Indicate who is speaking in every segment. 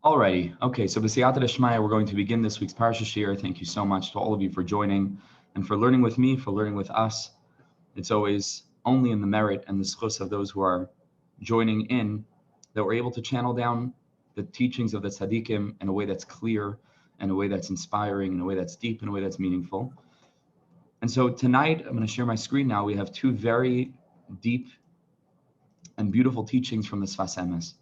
Speaker 1: Alrighty, okay, so b'siyata d'shmaya, we're going to begin this week's Parsha Shiur. Thank you so much to all of you for joining and for learning with me, for learning with us. It's always only in the merit and the schus of those who are joining in that we're able to channel down the teachings of the Sadiqim in a way that's clear, in a way that's inspiring, in a way that's deep, in a way that's meaningful. And so tonight, I'm going to share my screen now. We have two very deep and beautiful teachings from the Sefas Emes.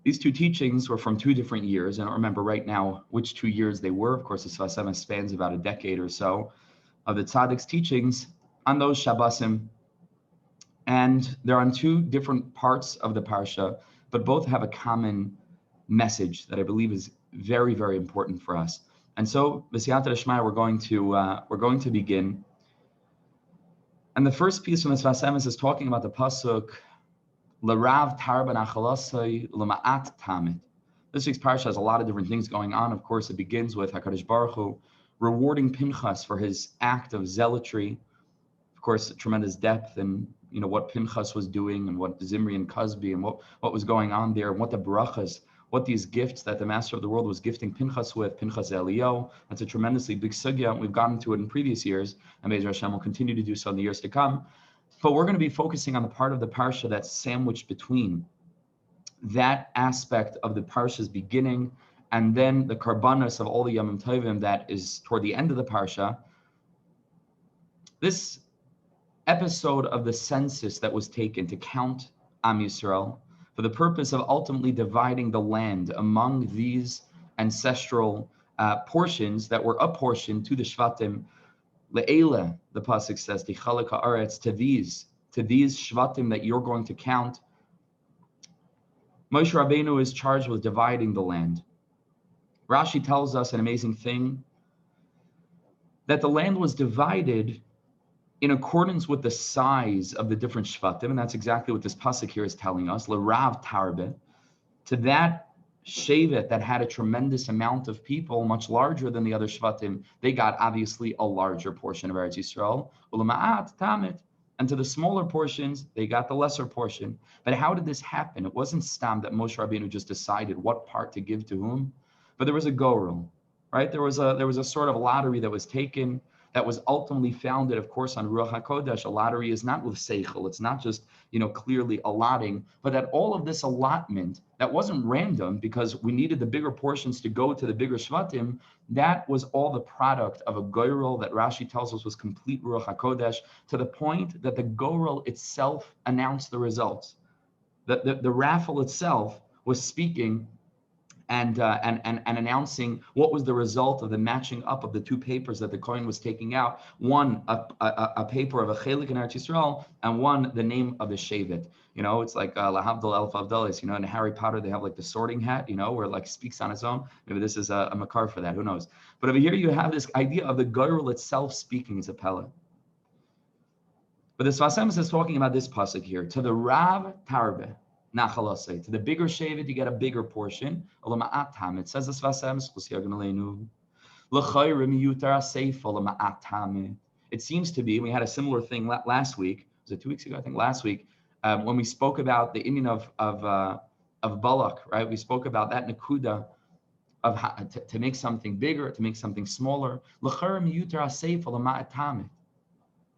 Speaker 1: These two teachings were from two different years. I don't remember right now which 2 years they were. Of course, the Sefas Emes spans about a decade or so of the Sadiq's teachings on those Shabbosim. And they're on two different parts of the Parsha, but both have a common message that I believe is very, very important for us. And so, b'siyata d'shmaya, we're going to begin. And the first piece from the Sefas Emes is talking about the pasuk, L'rav tarba nachalasai l'ma'at tamid. This week's parsha has a lot of different things going on. Of course, it begins with HaKadosh Baruch Hu rewarding Pinchos for his act of zealotry. Of course, tremendous depth in what Pinchos was doing and what Zimri and Cosby and what was going on there, and what the barachas, what these gifts that the Master of the World was gifting Pinchos with, Pinchos Elio. That's a tremendously big sugya. We've gotten to it in previous years, and Be'ez Hashem will continue to do so in the years to come. But we're going to be focusing on the part of the parsha that's sandwiched between that aspect of the parsha's beginning and then the karbanos of all the Yamim Tovim that is toward the end of the parsha. This episode of the census that was taken to count Am Yisrael for the purpose of ultimately dividing the land among these ancestral portions that were apportioned to the Shvatim. Le'ela, the pasuk says, Tichalek ha'aretz, to these Shvatim that you're going to count. Moshe Rabbeinu is charged with dividing the land. Rashi tells us an amazing thing, that the land was divided in accordance with the size of the different Shvatim, and that's exactly what this pasuk here is telling us. L'rav tarbe, to that Shevet that had a tremendous amount of people, much larger than the other Shvatim, they got obviously a larger portion of Eretz Yisrael. Ulama'at tamid, and to the smaller portions, they got the lesser portion. But how did this happen? It wasn't stam that Moshe Rabbeinu just decided what part to give to whom, but there was a gorel, right? There was a sort of lottery that was taken, that was ultimately founded, of course, on Ruach HaKodesh. A lottery is not with seichel. It's not just, clearly allotting, but that all of this allotment, that wasn't random because we needed the bigger portions to go to the bigger Shvatim. That was all the product of a goyrel that Rashi tells us was complete Ruach HaKodesh, to the point that the goyrel itself announced the results. The raffle itself was speaking and announcing what was the result of the matching up of the two papers that the Kohen was taking out. One, a paper of a chelik in Eretz Yisrael, and one, the name of the Shevet. It's like Lahavdal Elf Avdalis, in Harry Potter, they have like the sorting hat, where it like speaks on its own. Maybe this is a makar for that, who knows? But over here you have this idea of the goyrel itself speaking as a pella. But the Sefas Emes is talking about this pasuk here, to the Rav Tarbe, Nachalasei, to the bigger Shevet, you get a bigger portion. It says the Sefas Emes, it seems to be, we had a similar thing last week, was it 2 weeks ago? I think last week, when we spoke about the Indian of Balak, right? We spoke about that Nakuda of how, to make something bigger, to make something smaller.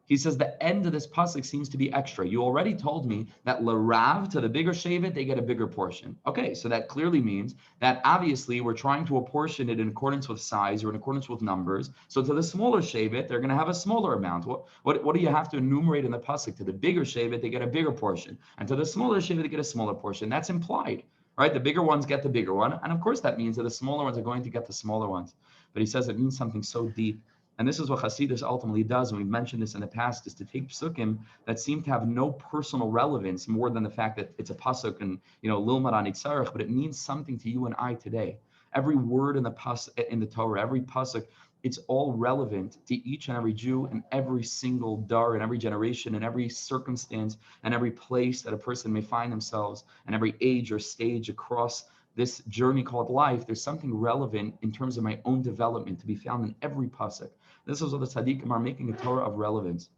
Speaker 1: He says the end of this pasuk seems to be extra. You already told me that l'rav, to the bigger shevet, they get a bigger portion. Okay, so that clearly means that obviously we're trying to apportion it in accordance with size or in accordance with numbers. So to the smaller shevet, they're going to have a smaller amount. What do you have to enumerate in the pasuk? To the bigger shevet, they get a bigger portion, and to the smaller shevet, they get a smaller portion. That's implied, right? The bigger ones get the bigger one, and of course that means that the smaller ones are going to get the smaller ones. But he says it means something so deep. And this is what Hasidus ultimately does, and we've mentioned this in the past, is to take psukim that seem to have no personal relevance more than the fact that it's a pasuk and, lilmad an itzarech, but it means something to you and I today. Every word in the Torah, every pasuk, it's all relevant to each and every Jew and every single dar in every generation and every circumstance and every place that a person may find themselves and every age or stage across this journey called life. There's something relevant in terms of my own development to be found in every pasuk. This is what the Sadiqim are making a Torah of relevance.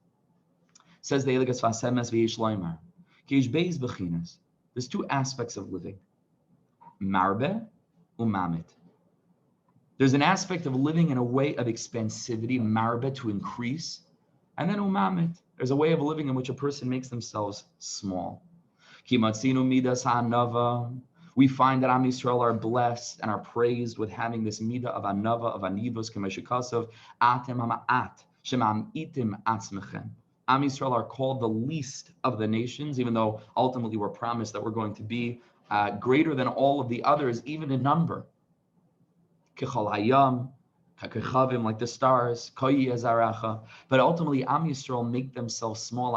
Speaker 1: Says the Sefas Emes v'yesh loymar, ki yesh beis bechinas. There's two aspects of living. Marbe umamit. There's an aspect of living in a way of expansivity, marba, to increase, and then umamit. There's a way of living in which a person makes themselves small. Kimatzinu midas ha'anava. We find that Am Yisrael are blessed and are praised with having this midah of anava, of anivos, k'meshikasav, atem hama'at, shemam itim atzmechem. Am Yisrael are called the least of the nations, even though ultimately we're promised that we're going to be greater than all of the others, even in number. Kechol hayam, kakechavim, like the stars, koyi azaracha. But ultimately, Am Yisrael make themselves small.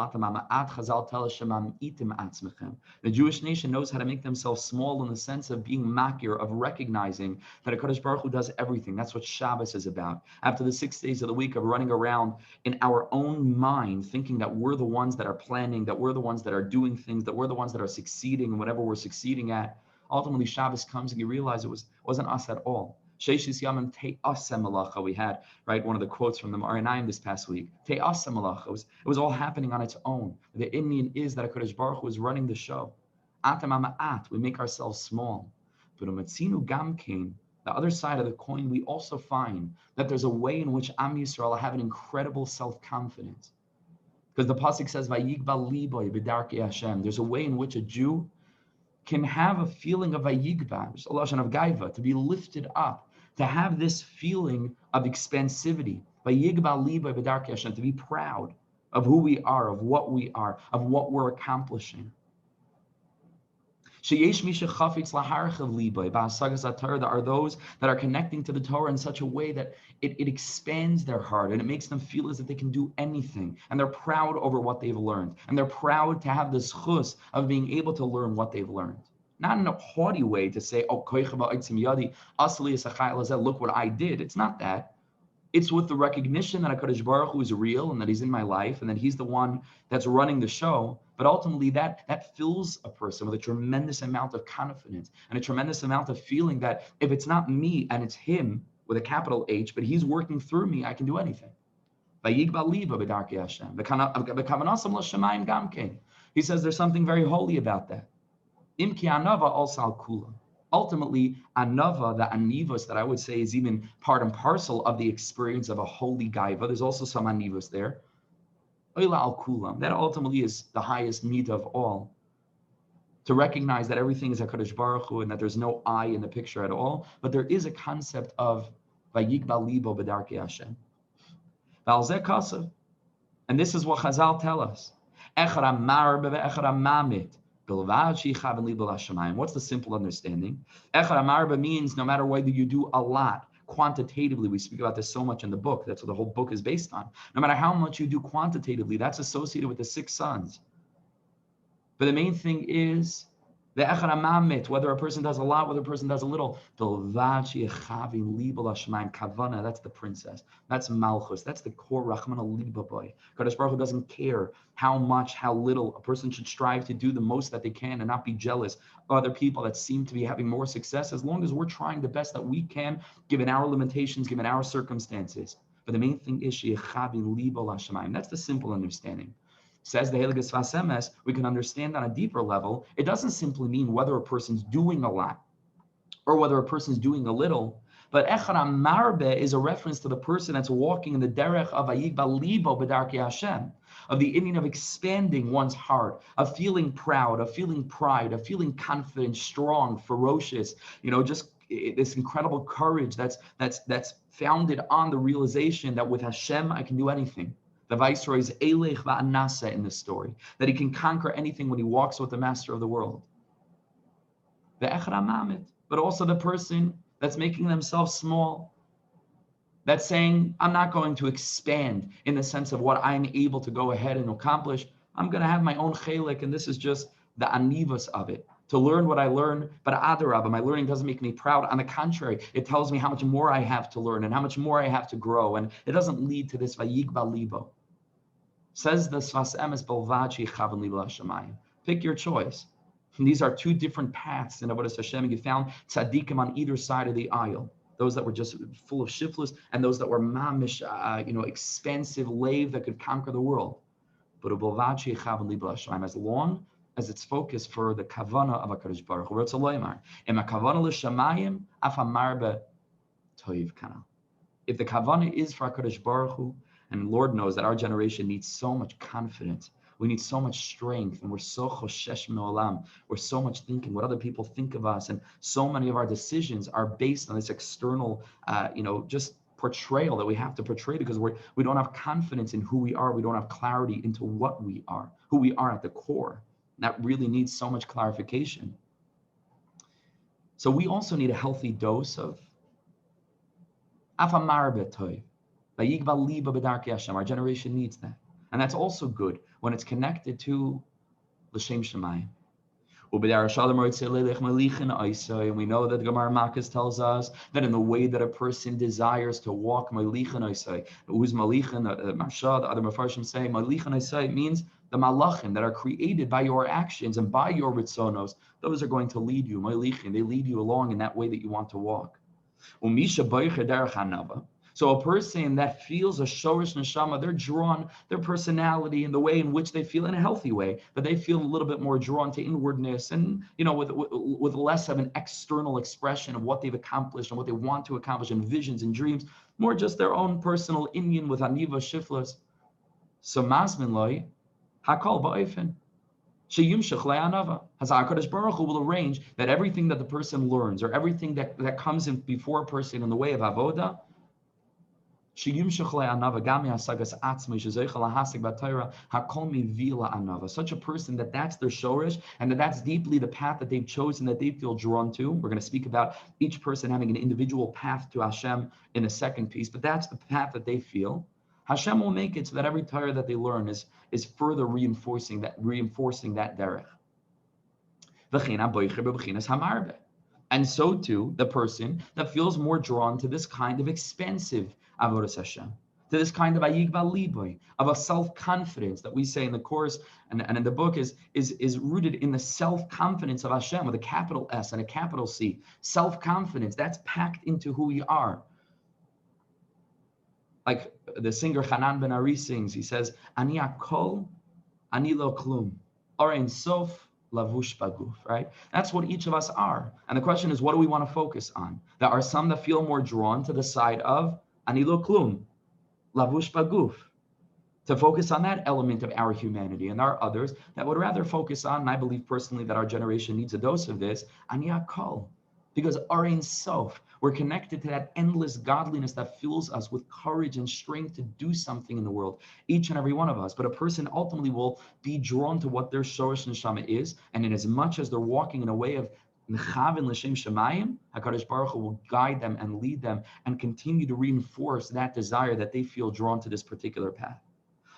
Speaker 1: The Jewish nation knows how to make themselves small in the sense of being makir, of recognizing that HaKadosh Baruch Hu does everything. That's what Shabbos is about. After the 6 days of the week of running around in our own mind, thinking that we're the ones that are planning, that we're the ones that are doing things, that we're the ones that are succeeding in whatever we're succeeding at, ultimately Shabbos comes and you realize it wasn't us at all. Sheishis Yamim Te'asem Malacha. We had, right, one of the quotes from the Maranayim this past week. Te'asem Malacha. It was all happening on its own. The Indian is that HaKadosh Baruch Hu is running the show. Atam Ama'at. We make ourselves small. But Umatzinu Gamkein, the other side of the coin, we also find that there's a way in which Am Yisrael have an incredible self-confidence. Because the pasuk says, Vayigba liboy b'darkei Hashem. There's a way in which a Jew can have a feeling of vayigba, a lashon of gaiva, to be lifted up, to have this feeling of expansivity, vayigba liba b'darkei Hashem, to be proud of who we are, of what we're accomplishing. Sheyesh mi shechafetz laharchev liba, ba'asagas haTorah, there are those that are connecting to the Torah in such a way that it expands their heart and it makes them feel as if they can do anything, and they're proud over what they've learned, and they're proud to have the schus of being able to learn what they've learned. Not in a haughty way to say, oh, look what I did. It's not that. It's with the recognition that HaKadosh Baruch Hu is real and that He's in my life and that He's the one that's running the show. But ultimately, that fills a person with a tremendous amount of confidence and a tremendous amount of feeling that if it's not me and it's Him with a capital H, but He's working through me, I can do anything. He says there's something very holy about that. Ultimately, anava, the anivos that I would say is even part and parcel of the experience of a holy gaiva. There's also some anivos there. That ultimately is the highest midah of all. To recognize that everything is HaKadosh Baruch Hu and that there's no I in the picture at all, but there is a concept of vayigba libo b'darkei Hashem. And this is what Chazal tell us. What's the simple understanding? Echad Amarba means no matter whether you do a lot quantitatively, we speak about this so much in the book, that's what the whole book is based on. No matter how much you do quantitatively, that's associated with the 6 sons. But the main thing is the Echad Amamit, whether a person does a lot, whether a person does a little. Kavana, that's the princess. That's Malchus. That's the core Rachmana Liba boy. Kadosh Baruch Hu doesn't care how much, how little. A person should strive to do the most that they can and not be jealous of other people that seem to be having more success, as long as we're trying the best that we can, given our limitations, given our circumstances. But the main thing is that's the simple understanding. Says the Sefas Emes, we can understand on a deeper level, it doesn't simply mean whether a person's doing a lot or whether a person's doing a little, but Echad Amarbe is a reference to the person that's walking in the derech of Vayigba libo b'darkei Hashem, of the Indian of expanding one's heart, of feeling proud, of feeling pride, of feeling confident, strong, ferocious, just this incredible courage that's founded on the realization that with Hashem I can do anything. The Viceroy is Elech va'anasa in this story, that he can conquer anything when he walks with the master of the world. The Echad Amamit, but also the person that's making themselves small, that's saying, I'm not going to expand in the sense of what I'm able to go ahead and accomplish. I'm going to have my own chelik, and this is just the anivas of it. To learn what I learn, but adarabah, my learning doesn't make me proud. On the contrary, it tells me how much more I have to learn and how much more I have to grow, and it doesn't lead to this vayigba libo. Says the Sefas Emes Balvachi Chavan Libo Hashemayim. Pick your choice. And these are 2 different paths in Avodas Hashem. You found tzaddikim on either side of the aisle. Those that were just full of shiftless, and those that were mamish, expansive lave that could conquer the world. But Balvachi Chavan Libo Hashemayim, as long as its focus for the kavana of HaKadosh Baruch Hu. Im kavana l'shamayim af hamarbe toiv kana. If the kavana is for HaKadosh Baruch Hu, and Lord knows that our generation needs so much confidence, we need so much strength, and we're so choshesh me'olam, we're so much thinking what other people think of us, and so many of our decisions are based on this external, just portrayal that we have to portray because we don't have confidence in who we are. We don't have clarity into what we are, who we are at the core. That really needs so much clarification. So we also need a healthy dose of afamar betoy. Our generation needs that. And that's also good when it's connected to l'shem shemayim. And we know that the Gemara Makkas tells us that in the way that a person desires to walk, who's malichin, Marsha, the other Mefarshim say, malichin means the malachim that are created by your actions and by your ritzonos. Those are going to lead you, they lead you along in that way that you want to walk. So a person that feels a shorish neshama, they're drawn, their personality and the way in which they feel in a healthy way, but they feel a little bit more drawn to inwardness and, with less of an external expression of what they've accomplished and what they want to accomplish and visions and dreams, more just their own personal inyan with aniva shiflas. So masmin loy, hakol ba'ofen. HaKadosh Baruch Hu will arrange that everything that the person learns or everything that comes in before a person in the way of avoda, such a person that's their shorish and that's deeply the path that they've chosen, that they feel drawn to. We're going to speak about each person having an individual path to Hashem in a second piece, but that's the path that they feel. Hashem will make it so that every Torah that they learn is further reinforcing that derech. And so too, the person that feels more drawn to this kind of expansive avodas Hashem, to this kind of ayigba liboy, of a self-confidence that we say in the course and in the book is rooted in the self-confidence of Hashem with a capital S and a capital C. Self-confidence, that's packed into who we are. Like the singer Hanan Ben Ari sings, he says, Ani akol, ani lo klum, or ein sof lavush baguf, right? That's what each of us are. And the question is, what do we want to focus on? There are some that feel more drawn to the side of ani lo klum, lavush baguf, to focus on that element of our humanity. And there are others that would rather focus on, and I believe personally that our generation needs a dose of this, ani akol, because Ein Sof, we're connected to that endless godliness that fills us with courage and strength to do something in the world, each and every one of us. But a person ultimately will be drawn to what their shorish neshama is, and in as much as they're walking in a way of nechavin l'shem shemayim, HaKadosh Baruch Hu will guide them and lead them and continue to reinforce that desire that they feel drawn to this particular path.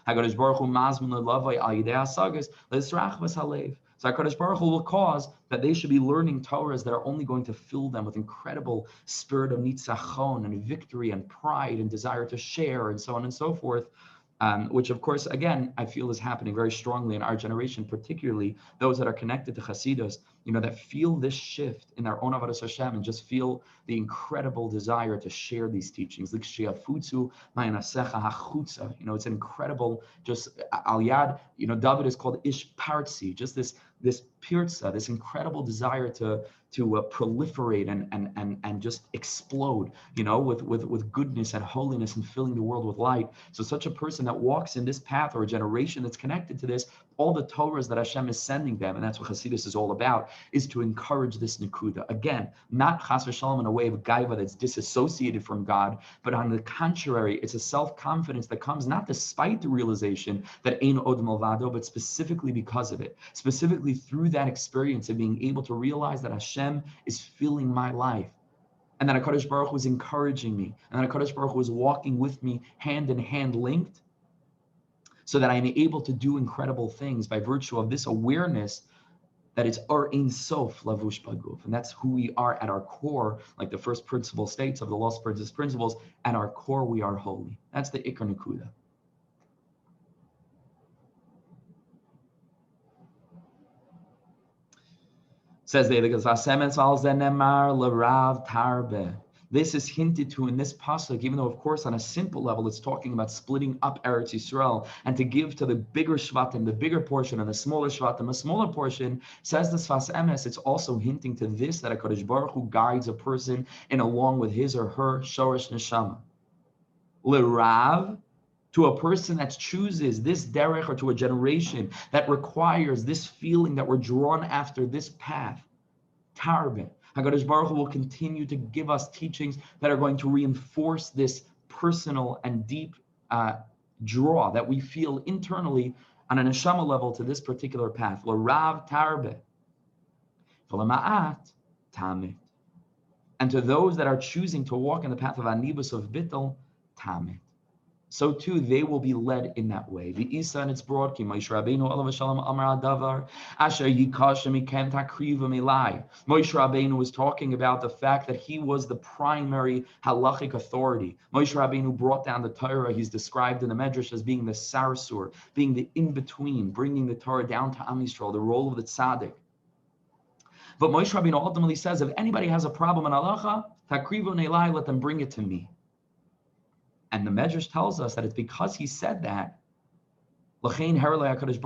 Speaker 1: HaKadosh Baruch Hu mazmin le'lavai al yidei hasagas le'israchvas halev. So HaKadosh Baruch Hu will cause that they should be learning Torahs that are only going to fill them with incredible spirit of nitzachon and victory and pride and desire to share and so on and so forth, which of course, again, I feel is happening very strongly in our generation, particularly those that are connected to Chassidus, that feel this shift in their own avodas Hashem and just feel the incredible desire to share these teachings. It's an incredible, just al yad, David is called ish partzi, just this pirza, this incredible desire to proliferate and just explode, with goodness and holiness and filling the world with light. So such a person that walks in this path, or a generation that's connected to this, all the Torahs that Hashem is sending them, and that's what Hasidus is all about, is to encourage this nekuda. Again, not chas v'shalom in a way of gaiva that's disassociated from God, but on the contrary, it's a self-confidence that comes not despite the realization that ein od malvado, but specifically because of it, specifically through that experience of being able to realize that Hashem is filling my life, and that HaKadosh Baruch Hu is encouraging me, and that HaKadosh Baruch Hu is walking with me hand in hand linked, so that I am able to do incredible things by virtue of this awareness that it's Ein Sof Lavush Baguf. And that's who we are at our core, like the first principle states of the Lost Princess Principles, at our core we are holy. That's the Ikar Nekuda. Says they, because Sefas Emes al Zenemar Larav Tarbe. This is hinted to in this pasuk, even though, of course, on a simple level, it's talking about splitting up Eretz Yisrael and to give to the bigger Shvatim the bigger portion and the smaller Shvatim a smaller portion. Says the Sefas Emes, it's also hinting to this, that HaKadosh Baruch Hu guides a person in along with his or her Shorish Neshama. L'Rav, to a person that chooses this derech, or to a generation that requires this feeling that we're drawn after this path. Tarbeh. HaKadosh Baruch Hu will continue to give us teachings that are going to reinforce this personal and deep draw that we feel internally on a neshama level to this particular path. L'Rav tarbeh, v'lema'at tamit. And to those that are choosing to walk in the path of anibus, of bittul, tamit. So too, they will be led in that way. The Isa, and it's broad, ki Moshe Rabbeinu alav shalom amar adavar asher yikashem ikem takriva milai. Moshe Rabbeinu was talking about the fact that he was the primary halachic authority. Moshe Rabbeinu brought down the Torah. He's described in the Medrash as being the sarsur, being the in-between, bringing the Torah down to Am Yisrael, the role of the Sadiq. But Moshe Rabbeinu ultimately says, if anybody has a problem in halacha, takriva milai, let them bring it to me. And the Medrash tells us that it's because he said that. That's why HaKadosh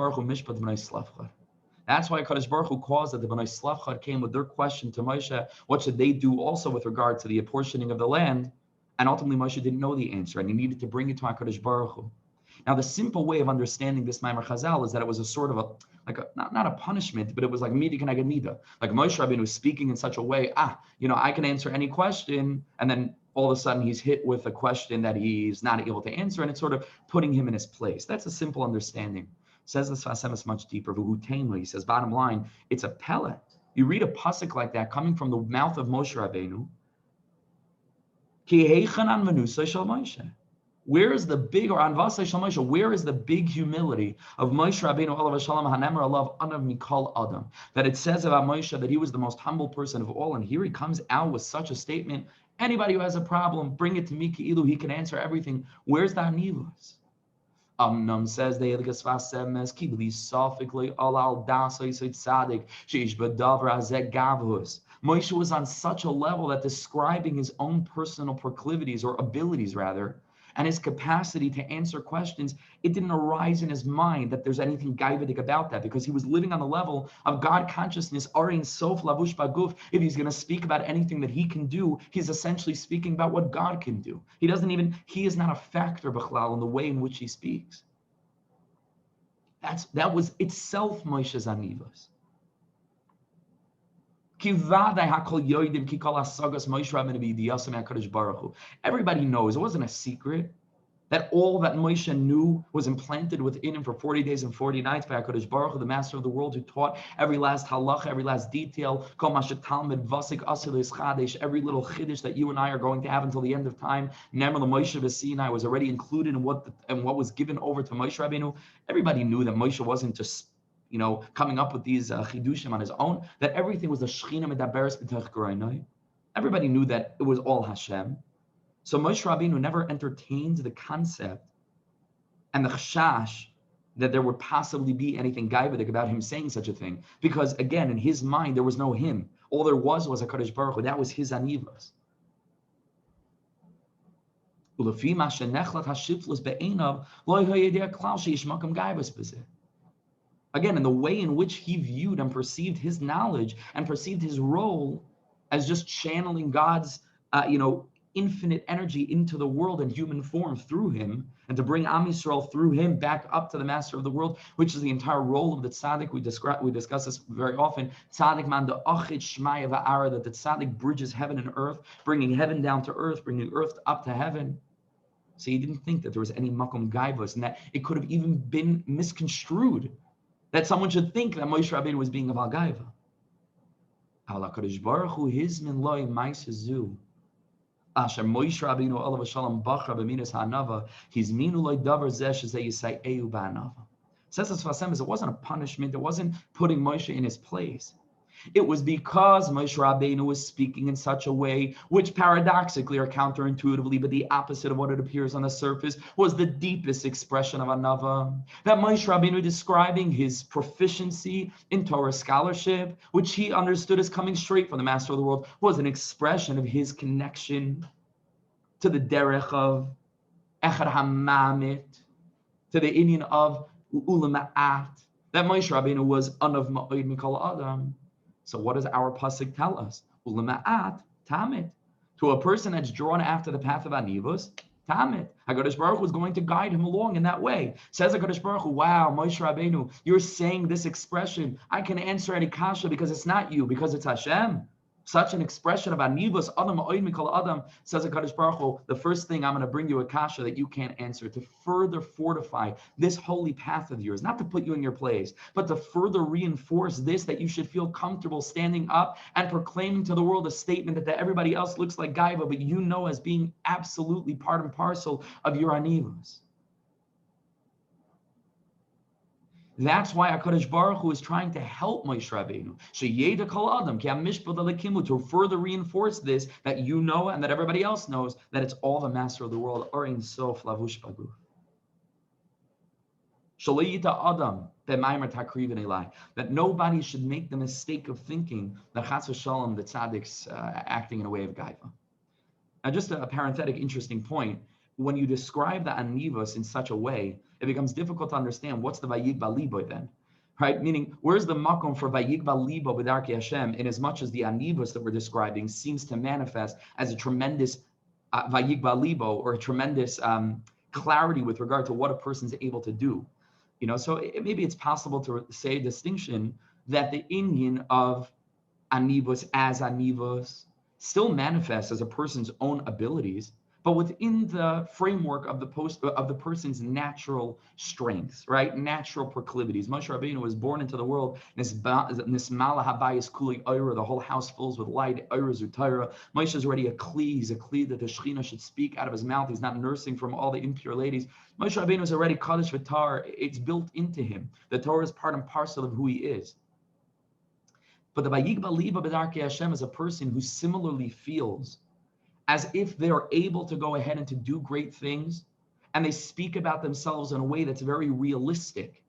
Speaker 1: Baruch Hu caused that the Bnei Slavchad came with their question to Moshe, what should they do also with regard to the apportioning of the land? And ultimately Moshe didn't know the answer, and he needed to bring it to HaKadosh Baruch Hu. Now, the simple way of understanding this Maimer Chazal is that it was a sort of not a punishment, but it was like mida keneged mida. Like Moshe Rabbeinu was speaking in such a way, I can answer any question, and then all of a sudden he's hit with a question that he's not able to answer, and it's sort of putting him in his place. That's a simple understanding. Says the Sefas Emes much deeper. He says, bottom line, it's a pellet. You read a pasuk like that coming from the mouth of Moshe Rabbeinu. Where is the big, or anvasei shel Moshe, where is the big humility of Moshe Rabbeinu alav shalom hanemer alav anav mikol adam? That it says about Moshe that he was the most humble person of all, and here he comes out with such a statement. Anybody who has a problem, bring it to me, Ki'ilu, he can answer everything. Where's the anivus? Says the Sefas Emes, Kibli sophically alal dasay Sadiq, sheish b'davar azek gavhus. Moshe was on such a level that describing his own personal proclivities, or abilities rather, and his capacity to answer questions, it didn't arise in his mind that there's anything gaivadik about that, because he was living on the level of God consciousness, arin sof lavush baguf. If he's going to speak about anything that he can do, he's essentially speaking about what God can do. He is not a factor, b'chlal, in the way in which he speaks. That was itself Moshe's anivos. Everybody knows, it wasn't a secret, that all that Moshe knew was implanted within him for 40 days and 40 nights by HaKadosh Baruch Hu, the master of the world, who taught every last halacha, every last detail, every little chiddush that you and I are going to have until the end of time. Never the Moshe Sinai was already included in what was given over to Moshe Rabbeinu. Everybody knew that Moshe wasn't just coming up with these chidushim on his own, that everything was the Shechina medaberes b'tech goraynai. Everybody knew that it was all Hashem. So Moshe Rabbeinu never entertained the concept and the chashash that there would possibly be anything gaivadik about him saying such a thing. Because again, in his mind, there was no him. All there was HaKadosh Baruch Hu. That was his anivas. Again, in the way in which he viewed and perceived his knowledge and perceived his role as just channeling God's, infinite energy into the world in human form through him, and to bring Am Yisrael through him back up to the master of the world, which is the entire role of the tzaddik. We discuss this very often. Tzaddik man the achid shmaya va'ara, that the tzaddik bridges heaven and earth, bringing heaven down to earth, bringing earth up to heaven. So he didn't think that there was any makom gaivos, and that it could have even been misconstrued, that someone should think that Moshe Rabbeinu was being a Baal Gaiva. HaKadosh Baruch Hu hizmin loi ma'asezu. Asher Moshe Rabbeinu alav shalom bachar b'minas ha'anava hizminu loi davar zeh shezeh yisayeu ba'anava. Says the Sefas Emes, it wasn't a punishment. It wasn't putting Moshe in his place. It was because Moshe Rabbeinu was speaking in such a way, which paradoxically or counterintuitively, but the opposite of what it appears on the surface, was the deepest expression of anava. That Moshe Rabbeinu describing his proficiency in Torah scholarship, which he understood as coming straight from the Master of the World, was an expression of his connection to the derech of Echad HaMamit, to the Indian of Ulama'at, that Moshe Rabbeinu was Anav Ma'od Mikol Adam. So what does our pasuk tell us? Ulama'at Tamit. To a person that's drawn after the path of Anivus, Tamit. HaKadosh Baruch Hu is going to guide him along in that way. Says HaKadosh Baruch Hu, wow, Moshe Rabbeinu, you're saying this expression. I can answer any kasha because it's not you, because it's Hashem. Such an expression of Anivus, Adam Ma'od Mikol Adam, says HaKadosh Baruch Hu, the first thing I'm going to bring you a kasha that you can't answer, to further fortify this holy path of yours, not to put you in your place, but to further reinforce this, that you should feel comfortable standing up and proclaiming to the world a statement that everybody else looks like Gaiva, but you know as being absolutely part and parcel of your Anivus. That's why HaKadosh Baruch Hu is trying to help Moshe Rabbeinu, Sheyeda Kol Adam, Ki HaMishpat Alekimu, to further reinforce this, that you know and that everybody else knows, that it's all the Master of the world, Or Ein Sof Lavush Baguf. Sheyeda Adam, B'maimer Takrivin Elai, that nobody should make the mistake of thinking that Chas v'Shalom, the Tzadik's acting in a way of Gaiva. Now, just a parenthetic interesting point, when you describe the Anivus in such a way, it becomes difficult to understand what's the Vayigba Libo then, right? Meaning, where's the makom for Vayigba Libo b'darkei Hashem, in as much as the Anivus that we're describing seems to manifest as a tremendous Vayigba Libo, or a tremendous clarity with regard to what a person's able to do. You know, so maybe it's possible to say a distinction that the Inyan of Anivus as Anivus still manifests as a person's own abilities, but within the framework of the person's natural strengths, right? Natural proclivities. Moshe Rabbeinu was born into the world, Nismala Habayis Kuli Oira, the whole house fills with light, Oira Zutayra. Moshe is already a Kli, he's a Kli that the Shechina should speak out of his mouth. He's not nursing from all the impure ladies. Moshe Rabbeinu is already Kaddish V'Tar, it's built into him. The Torah is part and parcel of who he is. But the Vayigba Liba B'darkei Hashem is a person who similarly feels as if they're able to go ahead and to do great things, and they speak about themselves in a way that's very realistic.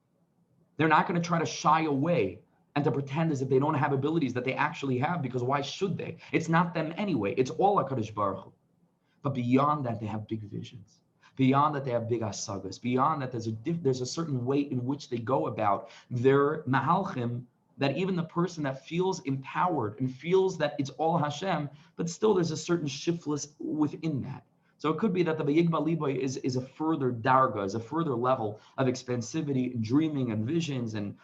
Speaker 1: They're not going to try to shy away and to pretend as if they don't have abilities that they actually have, because why should they? It's not them anyway. It's all HaKadosh Baruch Hu. But beyond that, they have big visions. Beyond that, they have big asagas. Beyond that, there's a certain way in which they go about their mahalchim, that even the person that feels empowered and feels that it's all Hashem, but still there's a certain shiftless within that. So it could be that the Vayigba Libo is a further darga, is a further level of expansivity and dreaming and visions, and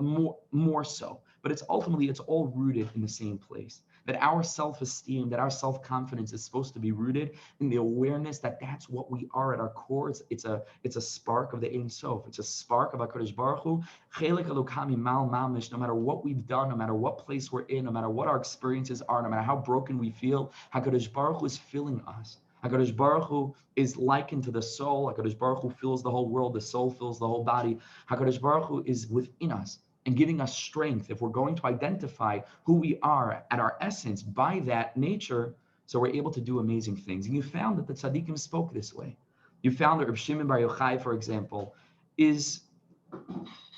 Speaker 1: more so. But it's ultimately all rooted in the same place. That our self-esteem, that our self-confidence is supposed to be rooted in the awareness that that's what we are at our core. It's a spark of the Ein Sof. It's a spark of HaKadosh Baruch Hu. Chelek Elokami mal mamish. No matter what we've done, no matter what place we're in, no matter what our experiences are, no matter how broken we feel, HaKadosh Baruch Hu is filling us. HaKadosh Baruch Hu is likened to the soul. HaKadosh Baruch Hu fills the whole world. The soul fills the whole body. HaKadosh Baruch Hu is within us and giving us strength if we're going to identify who we are at our essence by that nature, so we're able to do amazing things. And you found that the tzaddikim spoke this way. You found that Reb Shimon Bar Yochai, for example, is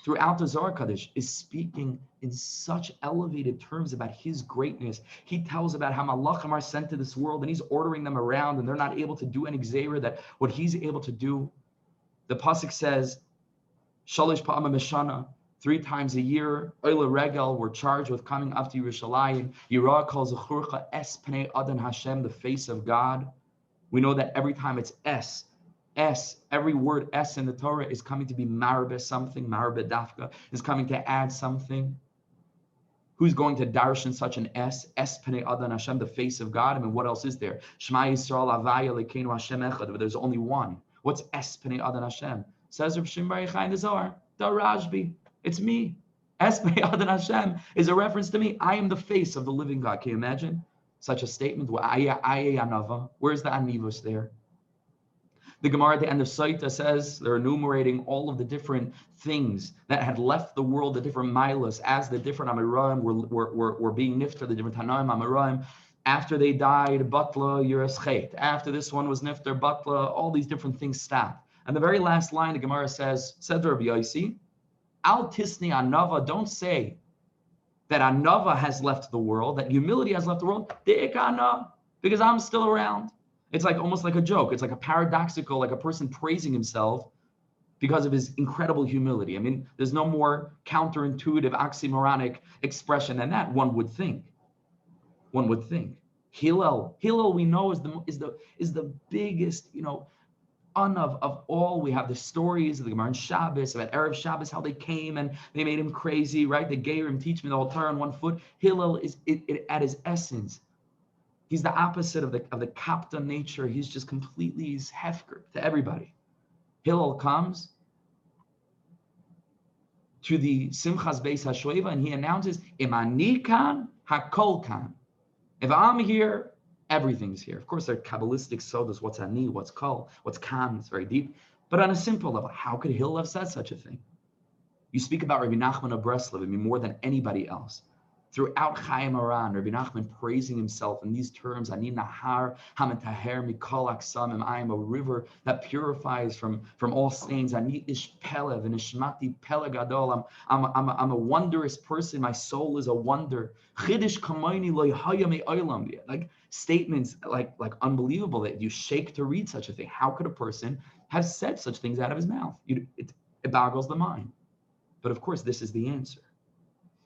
Speaker 1: throughout the Zohar Kodesh is speaking in such elevated terms about his greatness. He tells about how malachim are sent to this world and he's ordering them around and they're not able to do any gzeira, that what he's able to do. The pasuk says, Shalish pa'amim meshana, 3 times a year, Oila Regel, we're charged with coming up to Yerushalayim. Yirah calls Zechurcha Es Pnei Adon Hashem, the face of God. We know that every time it's S, every word S in the Torah is coming to be marbe something, marbe dafka, is coming to add something. Who's going to darshan such an S Pnei Adon Hashem, the face of God? I mean, what else is there? Shema Yisrael Avaya Lekeinu Hashem Echad, but there's only one. What's Es Pnei Adon Hashem? Says Reb Shimon Bar Yochai in the Zohar, Da Rashbi. It's me. Es Pnei Adon Hashem is a reference to me. I am the face of the living God. Can you imagine such a statement? Where's the Anivus there? The Gemara at the end of Saita says they're enumerating all of the different things that had left the world, the different milas, as the different Amoraim were being nifter, the different Tanoim Amoraim. After they died, Batla Yereschet. After this one was nifter, Batla, all these different things stopped. And the very last line, the Gemara says, said Rabbi Yossi, Al Tisni Anava, don't say that Anava has left the world, that humility has left the world, because I'm still around. It's like almost like a joke. It's like a paradoxical, like a person praising himself because of his incredible humility. I mean, there's no more counterintuitive, oxymoronic expression than that, one would think. One would think. Hillel we know is the biggest, of all. We have the stories of the Gemara in Shabbos about Erev Shabbos, how they came and they made him crazy, right? They gave him, teach me the whole Torah on 1 foot. Hillel is it at his essence. He's the opposite of the kapta nature. He's just completely, he's hefker to everybody. Hillel comes to the Simchas Beis HaShoeva and he announces, Im ani kan, hakol kan. If I'm here, everything's here. Of course, there are Kabbalistic sodas, what's ani, what's kol, what's kan, it's very deep. But on a simple level, how could Hillel have said such a thing? You speak about Rabbi Nachman of Breslov, I mean, more than anybody else. Throughout Chaim Aran, Rabbi Nachman praising himself in these terms, Ani Nahar Hamataher Mikol Aksamim, I am a river that purifies from all stains. Ani Ish Pelev and Ishmati Pele Gadol. I'm a wondrous person. My soul is a wonder. Chidish Kamayni Lo Hayame Olam. Like statements like unbelievable that you shake to read such a thing. How could a person have said such things out of his mouth? It boggles the mind. But of course, this is the answer.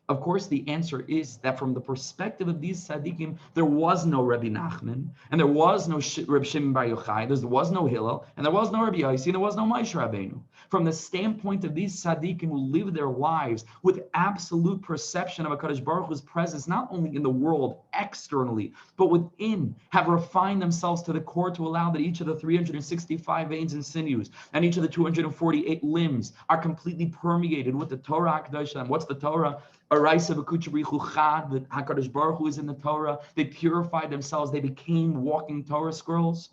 Speaker 1: Of course, the answer is that from the perspective of these tzaddikim, there was no Rabbi Nachman, and there was no Rabbi Shimon Bar Yochai, there was no Hillel, and there was no Rabbi Yossi, and there was no Moshe Rabbeinu. From the standpoint of these tzaddikim who live their lives with absolute perception of HaKadosh Baruch Hu's presence, not only in the world externally, but within, have refined themselves to the core to allow that each of the 365 veins and sinews, and each of the 248 limbs are completely permeated with the Torah HaKadosh. And what's the Torah? Araisa v'kucharichu chad, the HaKadosh Baruch Hu is in the Torah. They purified themselves. They became walking Torah scrolls.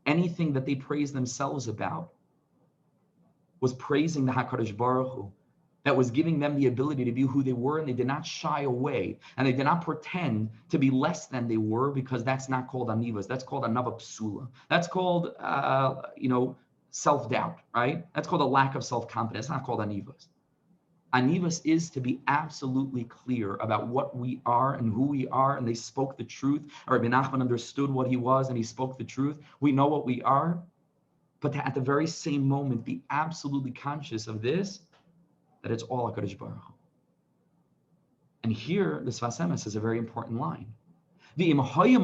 Speaker 1: Anything that they praised themselves about was praising the HaKadosh Baruch Hu, that was giving them the ability to be who they were, and they did not shy away, and they did not pretend to be less than they were, because that's not called anivas. That's called anava psula. That's called, self-doubt, right? That's called a lack of self-confidence. It's not called anivas. Anivas is to be absolutely clear about what we are and who we are, and they spoke the truth. Rabbi Nachman understood what he was, and he spoke the truth. We know what we are, but to, at the very same moment, be absolutely conscious of this, that it's all HaKadosh Baruch Hu. And here, the Sefas Emes is a very important line. If Moshe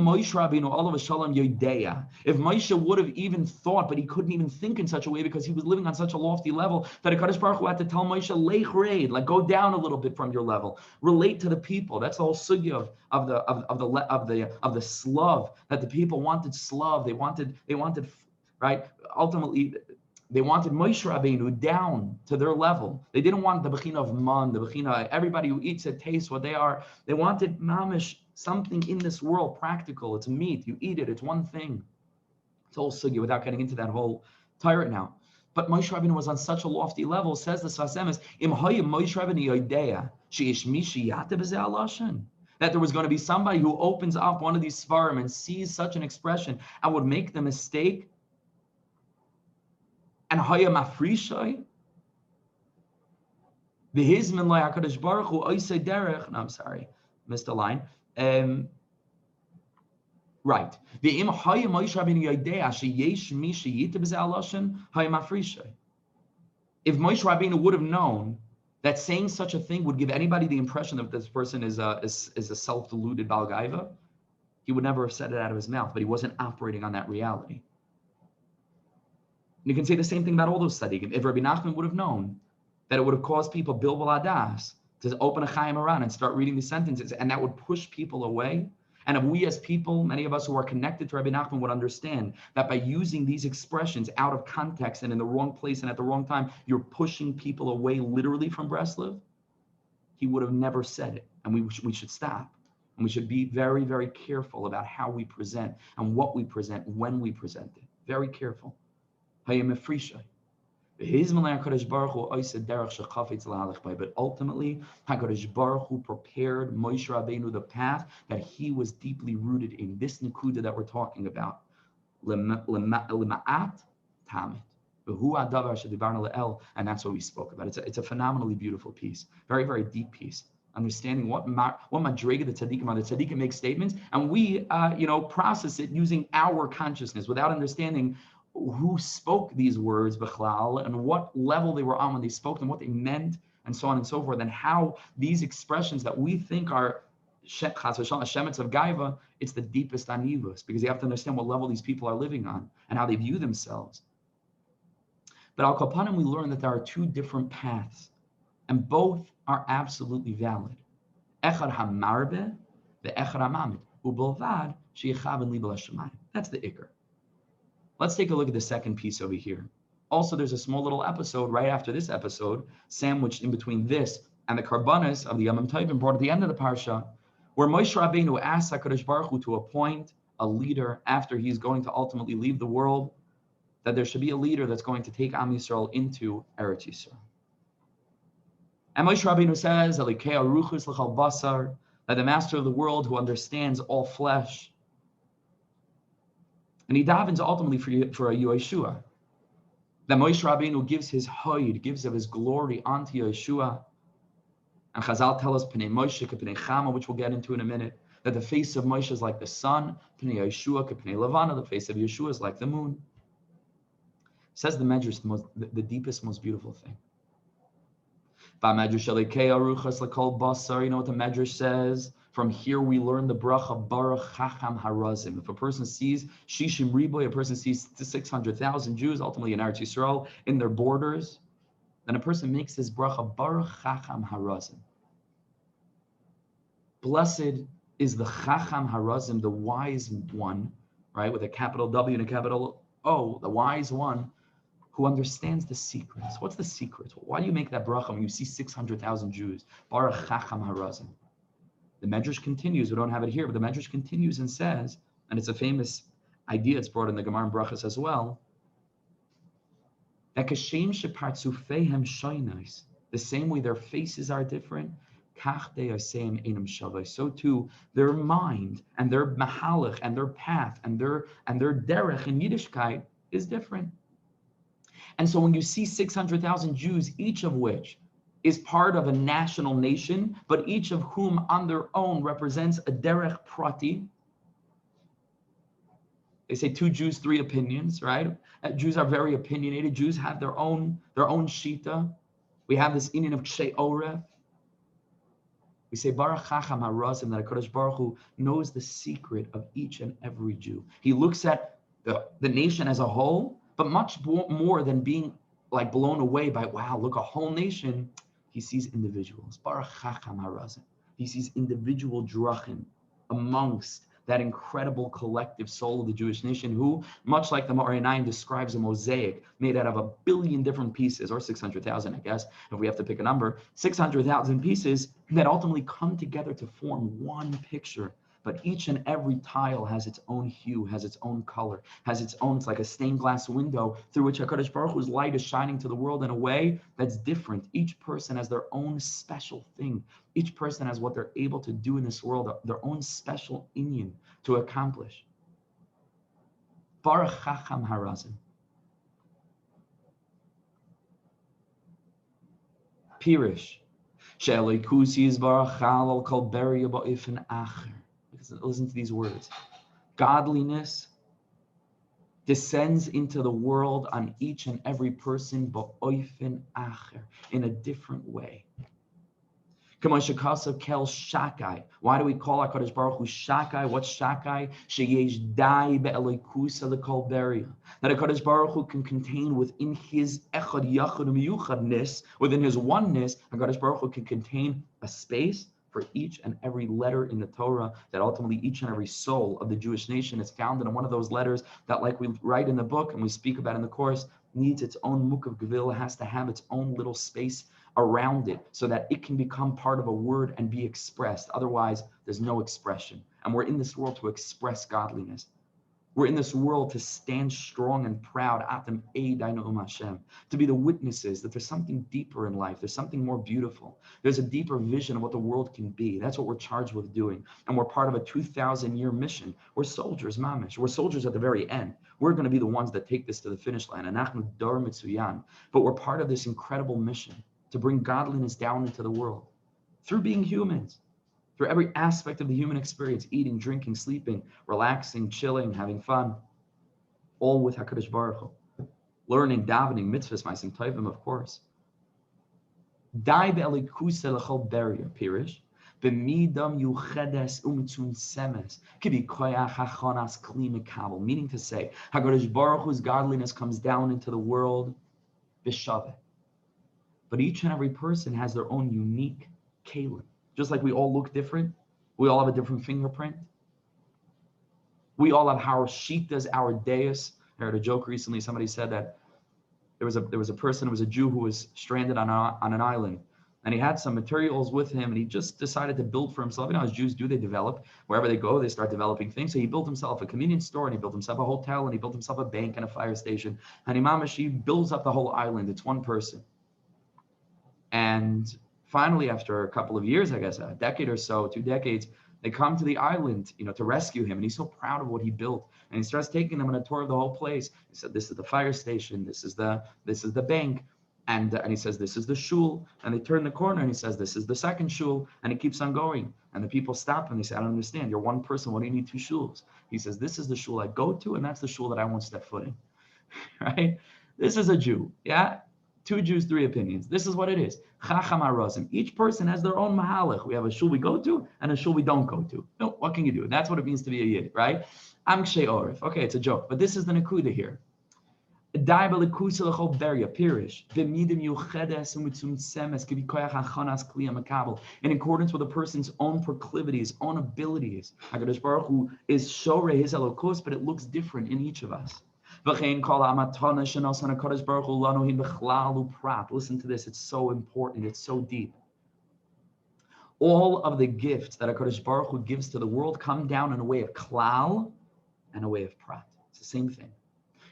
Speaker 1: would have even thought, but he couldn't even think in such a way because he was living on such a lofty level, that HaKadosh Baruch Hu had to tell Moshe, Lech reid, like go down a little bit from your level, relate to the people. That's the whole sugya of the slav, that the people wanted slav. They wanted right. Ultimately, they wanted Moshe Rabbeinu down to their level. They didn't want the bechina of man, the bechina everybody who eats it tastes what they are. They wanted mamish, something in this world, practical. It's meat, you eat it, it's one thing. It's all sugya without getting into that whole tyrant now. But Moshe Rabbeinu was on such a lofty level, says the Sefas Emes, Im hayim Moshe Rabbeinu yodeya sheish mishi yate b'zeh halashan, that there was going to be somebody who opens up one of these svarim and sees such an expression and would make the mistake, and hayim afrishay, v'hizmin lo HaKadosh Baruch Hu oisei derech. No, I'm sorry, missed a line. Right. If Moshe Rabbeinu would have known that saying such a thing would give anybody the impression that this person is a self-deluded Baal Gaiva, he would never have said it out of his mouth, but he wasn't operating on that reality. And you can say the same thing about all those Sadiq. If Rabbi Nachman would have known that it would have caused people bilbul adas to open a Chaim Aran and start reading the sentences, and that would push people away. And if we as people, many of us who are connected to Rabbi Nachman, would understand that by using these expressions out of context and in the wrong place and at the wrong time, you're pushing people away literally from Breslov, he would have never said it. And we should stop. And we should be very, very careful about how we present and what we present when we present it. Very careful. Hayemefrisha. But ultimately, HaKadosh Baruch Hu prepared Moshe Rabbeinu the path that he was deeply rooted in. This Nakuda that we're talking about. Lema'at tamid. And that's what we spoke about. It's a phenomenally beautiful piece. Very, very deep piece. Understanding what madrega the tzaddikim are. The tzaddikim make statements, and we, process it using our consciousness without understanding who spoke these words, b'chlal, and what level they were on when they spoke them, what they meant, and so on and so forth, and how these expressions that we think are chas v'shalom shemets of gaiva, it's the deepest anivus, because you have to understand what level these people are living on and how they view themselves. But al kapanim, we learn that there are two different paths, and both are absolutely valid. Echad hamarbe, the echad hamamid, u'bolvad sheyichaven libel hashemayim. That's the ikar. Let's take a look at the second piece over here. Also, there's a small little episode right after this episode, sandwiched in between this and the karbanos of the Yom Tovim brought at the end of the parsha, where Moshe Rabbeinu asks HaKadosh Baruch Hu to appoint a leader after he's going to ultimately leave the world, that there should be a leader that's going to take Am Yisrael into Eretz Yisrael. And Moshe Rabbeinu says, Elikei Aruchus L'chal Basar, that the master of the world who understands all flesh, and he davens ultimately for a Yeshua. That Moshe Rabbeinu gives his hoid, gives of his glory onto Yeshua. And Chazal tell us, Pnei Moshe K'Pnei Chama, which we'll get into in a minute, that the face of Moshe is like the sun, Pnei Yeshua K'Pnei Levana, the face of Yeshua is like the moon. Says the Medrash, the deepest, most beautiful thing. You know what the Medrash says? From here we learn the bracha Baruch Chacham Harazim. If a person sees Shishim Riboy, a person sees 600,000 Jews, ultimately in Eretz Yisrael, in their borders, then a person makes this bracha Baruch Chacham Harazim. Blessed is the Chacham Harazim, the wise one, right, with a capital W and a capital O, the wise one, who understands the secrets. What's the secret? Why do you make that bracha when you see 600,000 Jews? Baruch Chacham Harazim. The Medrash continues, we don't have it here, but the Medrash continues and says, and it's a famous idea, it's brought in the Gemara and Brachas as well, that kashem shepartzufeihem shoynais, the same way their faces are different, kach de'aseim einam shavai, so too their mind and their mahalach and their path and their derech in Yiddishkeit is different. And so when you see 600,000 Jews, each of which is part of a national nation, but each of whom on their own represents a derech prati. They say 2 Jews, 3 opinions, right? Jews are very opinionated. Jews have their own shita. We have this inyan of kshay oref. We say Baruch Chacham Harazim, that HaKadosh Baruch Hu knows the secret of each and every Jew. He looks at the nation as a whole, but much more than being like blown away by, wow, look, a whole nation. He sees individuals. Baruch Chacham Harazim. He sees individual drachim amongst that incredible collective soul of the Jewish nation, who, much like the Ma'arinayim describes a mosaic made out of 1 billion different pieces, or 600,000, I guess, if we have to pick a number, 600,000 pieces that ultimately come together to form one picture. But each and every tile has its own hue, has its own color, has its own, it's like a stained glass window through which HaKadosh Baruch Hu's light is shining to the world in a way that's different. Each person has their own special thing. Each person has what they're able to do in this world, their own special inyan to accomplish. Baruch Chacham Harazim. Pirish. She'elikusi is Baruch Chalal Kol Beria Ba'ifin Acher. Listen to these words. Godliness descends into the world on each and every person, ba'oifen acher, in a different way. Kel shakai. Why do we call HaKadosh Baruch Hu shakai? What's shakai? Sheyesh dai be'elikusa lekol beria. That HaKadosh Baruch Hu can contain within his echad yachad miyuchadness, within his oneness, HaKadosh Baruch Hu can contain a space for each and every letter in the Torah, that ultimately each and every soul of the Jewish nation is founded in one of those letters that, like we write in the book and we speak about in the course, needs its own mukav gevil, has to have its own little space around it so that it can become part of a word and be expressed. Otherwise, there's no expression. And we're in this world to express godliness. We're in this world to stand strong and proud, Atem Eidainu Hashem, to be the witnesses that there's something deeper in life. There's something more beautiful. There's a deeper vision of what the world can be. That's what we're charged with doing. And we're part of a 2,000-year mission. We're soldiers, mamish. We're soldiers at the very end. We're going to be the ones that take this to the finish line. Anachnu Dor Mitzuyan. But we're part of this incredible mission to bring godliness down into the world through being humans. Through every aspect of the human experience, eating, drinking, sleeping, relaxing, chilling, having fun, all with HaKadosh Baruch Hu. Learning, davening, mitzvahs, ma'asim tovim, of course. Dai be'elikusa l'chol beria, pirish, b'midam yuchedes umtzun semes, kibi koyach hachonas kli mekabel, meaning to say, HaKadosh Baruch Hu's godliness comes down into the world, b'shaveh. But each and every person has their own unique kalim. Just like we all look different, we all have a different fingerprint. We all have our shitas, our deus. I heard a joke recently. Somebody said that there was a person, it was a Jew who was stranded on an island, and he had some materials with him, and he just decided to build for himself. You know, as Jews do, they develop. Wherever they go, they start developing things. So he built himself a convenience store, and he built himself a hotel, and he built himself a bank and a fire station. And he builds up the whole island. It's one person. And finally, after a couple of years, I guess a decade or so, 2 decades, they come to the island, to rescue him. And he's so proud of what he built. And he starts taking them on a tour of the whole place. He said, this is the fire station. This is the bank. And he says, this is the shul. And they turn the corner and he says, this is the second shul. And he keeps on going. And the people stop and they say, I don't understand. You're one person. What do you need 2 shuls? He says, this is the shul I go to. And that's the shul that I won't step foot in. Right? This is a Jew. Yeah? 2 Jews, 3 opinions. This is what it is. Chacham harazim. Each person has their own mahalach. We have a shul we go to and a shul we don't go to. No, what can you do? That's what it means to be a yid, right? Am kshei orif. Okay, it's a joke, but this is the nakuda here. In accordance with a person's own proclivities, own abilities. HaKadosh Baruch Hu is shorei his elokus, but it looks different in each of us. Listen to this, it's so important, it's so deep. All of the gifts that HaKadosh Baruch Hu gives to the world come down in a way of klal and a way of prat. It's the same thing.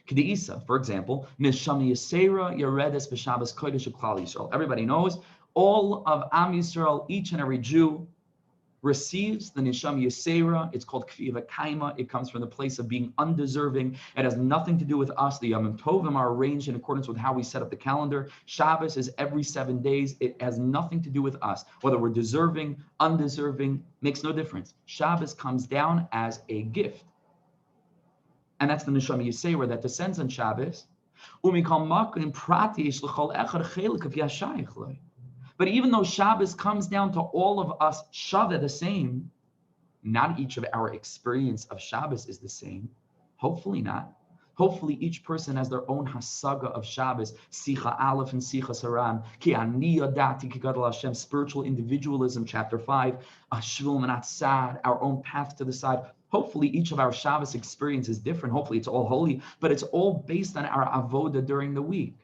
Speaker 1: K'de'isa, for example, nisham yisera yaredes b'Shabbos Kodesh u'klal Yisrael. Everybody knows, all of Am Yisrael, each and every Jew, receives the nisham yisera. It's called kfiva kaima. It comes from the place of being undeserving. It has nothing to do with us. The Yamim Tovim are arranged in accordance with how we set up the calendar. Shabbos is every 7 days. It has nothing to do with us. Whether we're deserving, undeserving, makes no difference. Shabbos comes down as a gift. And that's the nisham yisera that descends on Shabbos. But even though Shabbos comes down to all of us shaveh the same, not each of our experience of Shabbos is the same. Hopefully not. Hopefully each person has their own hasaga of Shabbos, Sicha Aleph and Sicha Saram, Ki Ani Yadati Ki Gadol Hashem, spiritual individualism, chapter 5, Ashvil Manat Sad, our own path to the side. Hopefully each of our Shabbos experience is different. Hopefully it's all holy, but it's all based on our avoda during the week.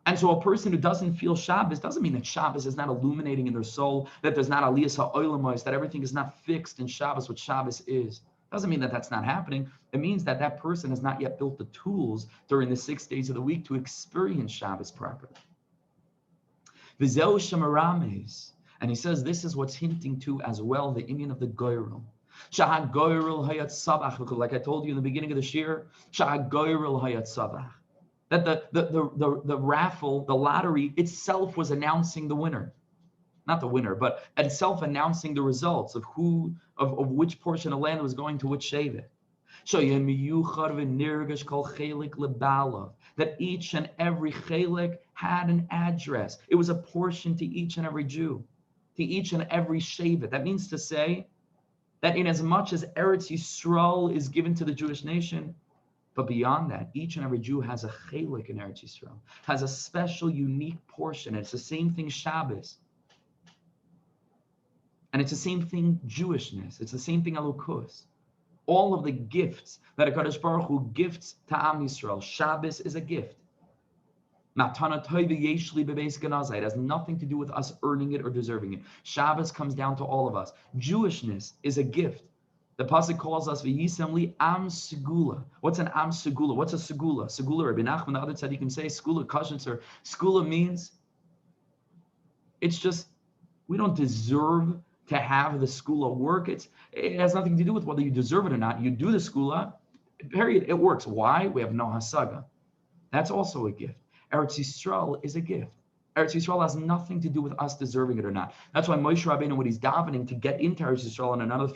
Speaker 1: And so a person who doesn't feel Shabbos doesn't mean that Shabbos is not illuminating in their soul, that there's not aliyas ha'olamos, that everything is not fixed in Shabbos, what Shabbos is. Doesn't mean that that's not happening. It means that that person has not yet built the tools during the 6 days of the week to experience Shabbos properly. V'zeu shemarames. And he says this is what's hinting to as well the inyan of the goyrel. Sha'ha goyrel hayat sabach. Like I told you in the beginning of the shiur, Sha'ha goyrel hayat sabach. That the raffle, the lottery itself was announcing the winner. Not the winner, but itself announcing the results of which portion of land was going to which shevet. That each and every chelik had an address. It was a portion to each and every Jew, to each and every shevet. That means to say that in as much as Eretz Yisrael is given to the Jewish nation, but beyond that, each and every Jew has a chelik in Eretz Yisrael, has a special, unique portion. It's the same thing Shabbos. And it's the same thing Jewishness. It's the same thing Elokus. All of the gifts that HaKadosh Baruch Hu gifts to Am Yisrael. Shabbos is a gift. Matana toiva yeshli bebeis ganazai. It has nothing to do with us earning it or deserving it. Shabbos comes down to all of us. Jewishness is a gift. The pasuk calls us v'yisem li am segula. What's an am segula? What's a segula? Segula, Rabbi Nachman, the other tzaddikim say, segula, kashnitzer. Segula means it's just, we don't deserve to have the segula work. It has nothing to do with whether you deserve it or not. You do the segula, period, it works. Why? We have no hasaga. That's also a gift. Eretz Yisrael is a gift. Eretz Yisrael has nothing to do with us deserving it or not. That's why Moshe Rabbeinu, when he's davening to get into Eretz Yisrael in another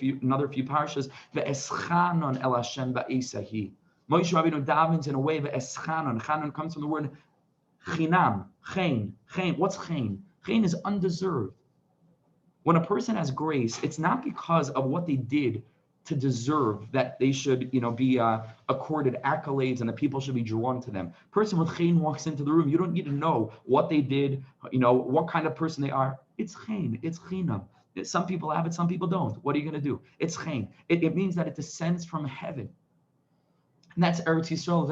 Speaker 1: few parashas, ve'eschanon el Hashem ba'esahi. Moshe Rabbeinu davens in a way ve'eschanon. Chanon comes from the word chinam, chen. What's chen? Chen is undeserved. When a person has grace, it's not because of what they did to deserve that they should, be accorded accolades and the people should be drawn to them. Person with chen walks into the room. You don't need to know what they did, what kind of person they are. It's chen, it's chinam. Some people have it, some people don't. What are you going to do? It's chen. It means that it descends from heaven. And that's Eretz Yisrael.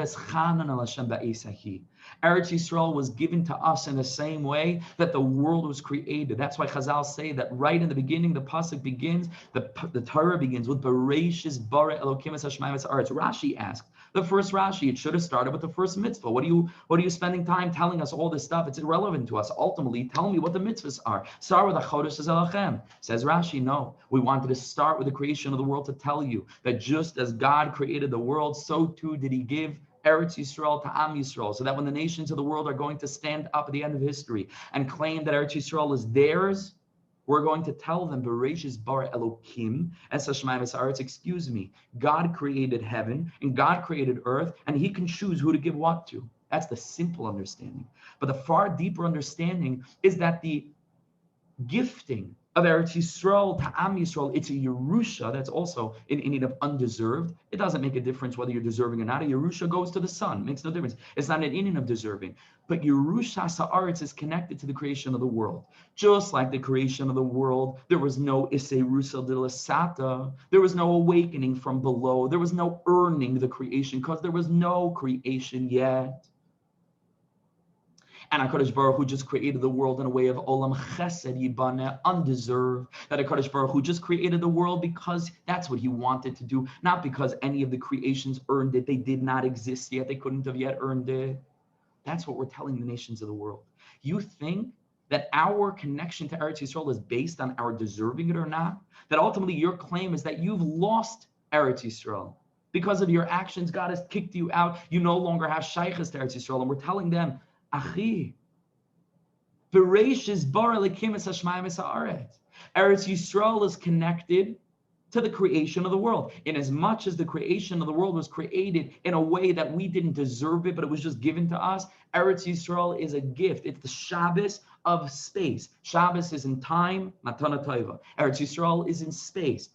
Speaker 1: Eretz Yisrael was given to us in the same way that the world was created. That's why Chazal say that right in the beginning, the pasuk begins, the Torah begins with Bereshis bara Elokim es hashamayim es haaretz. Rashi asked, the first Rashi, it should have started with the first mitzvah. What are you spending time telling us all this stuff? It's irrelevant to us. Ultimately, tell me what the mitzvahs are. Start with Chodesh Elochem. Says Rashi, no. We wanted to start with the creation of the world to tell you that just as God created the world, so too did he give Eretz Yisrael to Am Yisrael, so that when the nations of the world are going to stand up at the end of history and claim that Eretz Yisrael is theirs, we're going to tell them, Bereshis bara Elokim es hashamayim es haaretz. Excuse me, God created heaven and God created earth, and he can choose who to give what to. That's the simple understanding. But the far deeper understanding is that the gifting of Eretz Yisrael to Am Yisrael, it's a Yerusha that's also in need of undeserved. It doesn't make a difference whether you're deserving or not. A Yerusha goes to the son, it makes no difference. It's not an Indian of deserving. But Yerusha Sa'aretz is connected to the creation of the world. Just like the creation of the world, there was no Isei Rusa de Lasata. There was no awakening from below. There was no earning the creation because there was no creation yet. And HaKadosh Baruch Hu just created the world in a way of Olam Chesed Yibaneh, undeserved. That HaKadosh Baruch Hu just created the world because that's what he wanted to do, not because any of the creations earned it. They did not exist yet. They couldn't have yet earned it. That's what we're telling the nations of the world. You think that our connection to Eretz Yisrael is based on our deserving it or not? That ultimately your claim is that you've lost Eretz Yisrael. Because of your actions, God has kicked you out. You no longer have shaykhs to Eretz Yisrael. And we're telling them, Achi, Bereshis bara Elokim es hashamayim es haaretz. Eretz Yisrael is connected to the creation of the world. In as much as the creation of the world was created in a way that we didn't deserve it, but it was just given to us, Eretz Yisrael is a gift. It's the Shabbos of space. Shabbos is in time, Matana Tova. Eretz Yisrael is in space.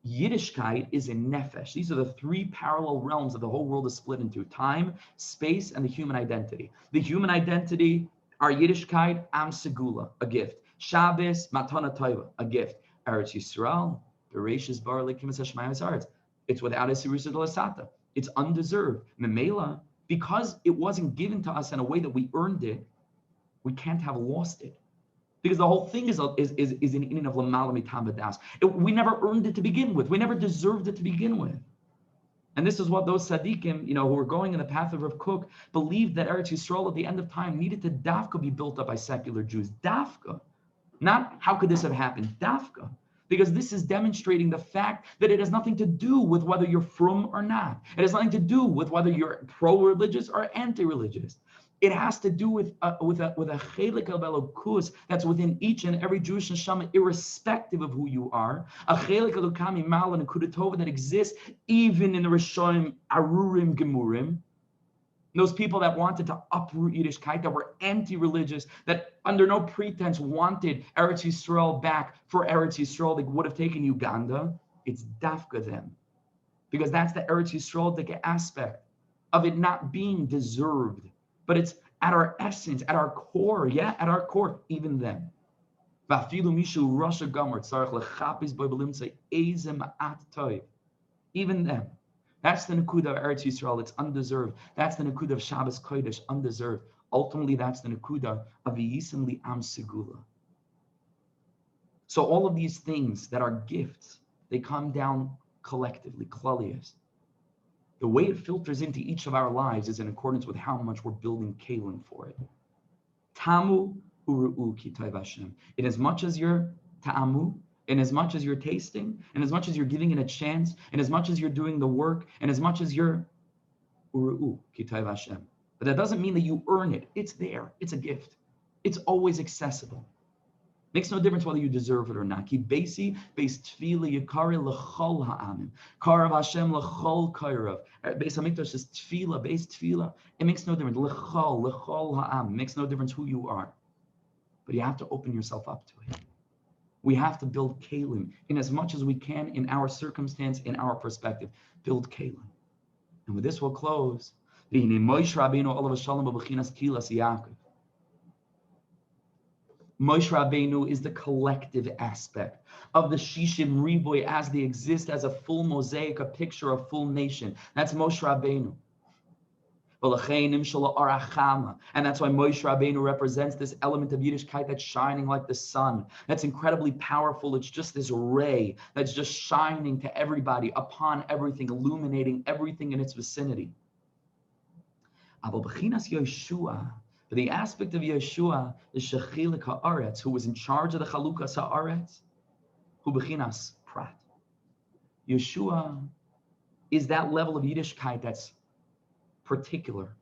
Speaker 1: Yiddishkeit is in nefesh. These are the three parallel realms that the whole world is split into: time, space, and the human identity. The human identity, our Yiddishkeit, Am Segula, a gift. Shabbos, Matana Tova, a gift. Eretz Yisrael, Bereshis bara Elokim es hashamayim es haaretz. It's without a Sirusa de Lasata. It's undeserved. Memela, because it wasn't given to us in a way that we earned it, we can't have lost it. Because the whole thing is an in of Lamala Mitam Vadas. We never earned it to begin with. We never deserved it to begin with. And this is what those Sadiqim, who were going in the path of Rav Kook, believed that Eretz Yisrael at the end of time needed to dafka be built up by secular Jews. Dafka. Not how could this have happened? Dafka. Because this is demonstrating the fact that it has nothing to do with whether you're frum or not. It has nothing to do with whether you're pro-religious or anti-religious. It has to do with a chelik of elokus that's within each and every Jewish neshama, irrespective of who you are. A chelik elokami mal and kudatova that exists even in the Rishonim Arurim Gemurim. Those people that wanted to uproot Yiddishkeit, that were anti-religious, that under no pretense wanted Eretz Yisrael back for Eretz Yisrael, they would have taken Uganda. It's dafka them. Because that's the Eretz Yisrael aspect of it not being deserved. But it's at our essence, at our core, at our core, even then. Even then. That's the Nakuda of Eretz Yisrael, it's undeserved. That's the Nakuda of Shabbos Kodesh, undeserved. Ultimately, that's the Nakuda of V'yisem li am segula. So all of these things that are gifts, they come down collectively, klalius. The way it filters into each of our lives is in accordance with how much we're building kalim for it. Tamu uru'u ki toiv Hashem. In as much as you're ta'amu, in as much as you're tasting, in as much as you're giving it a chance, in as much as you're doing the work, in as much as you're uru'u ki toiv Hashem. But that doesn't mean that you earn it. It's there. It's a gift. It's always accessible. Makes no difference whether you deserve it or not. Ki beisi beis tefila yikari l'chol ha'amim. Karav Hashem l'chol kairav. Beis hamikdash is tefila, beis tefila. It makes no difference. L'chol ha'am. Makes no difference who you are. But you have to open yourself up to it. We have to build kalim in as much as we can in our circumstance, in our perspective. Build kalim. And with this we'll close. Moshe Rabbeinu olav shalom b'bechinas kilas Yaakov. Moshe Rabbeinu is the collective aspect of the Shishim Riboy as they exist as a full mosaic, a picture, a full nation. That's Moshe Rabbeinu. And that's why Moshe Rabbeinu represents this element of Yiddishkeit that's shining like the sun. That's incredibly powerful. It's just this ray that's just shining to everybody, upon everything, illuminating everything in its vicinity. But the aspect of Yeshua is Shechilik Haaretz, who was in charge of the Chalukas Haaretz, who bechinas prat. Yeshua is that level of Yiddishkeit that's particular.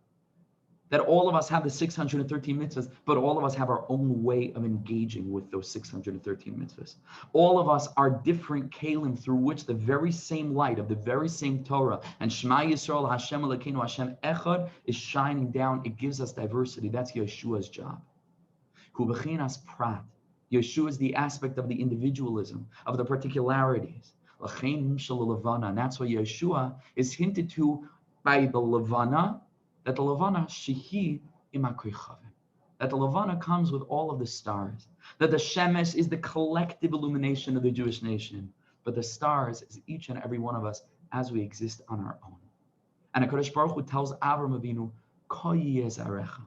Speaker 1: That all of us have the 613 mitzvahs, but all of us have our own way of engaging with those 613 mitzvahs. All of us are different kalim through which the very same light of the very same Torah and Shema Yisrael Hashem Elokeinu Hashem Echad is shining down. It gives us diversity. That's Yeshua's job. Hu bechinas prat. Yeshua is the aspect of the individualism, of the particularities. And that's why Yeshua is hinted to by the Levana, that the Levana shehi imakrechavim, that the Levana comes with all of the stars, that the Shemesh is the collective illumination of the Jewish nation, but the stars is each and every one of us as we exist on our own. And HaKadosh Baruch Hu tells Avram Avinu, Ko yezarecha.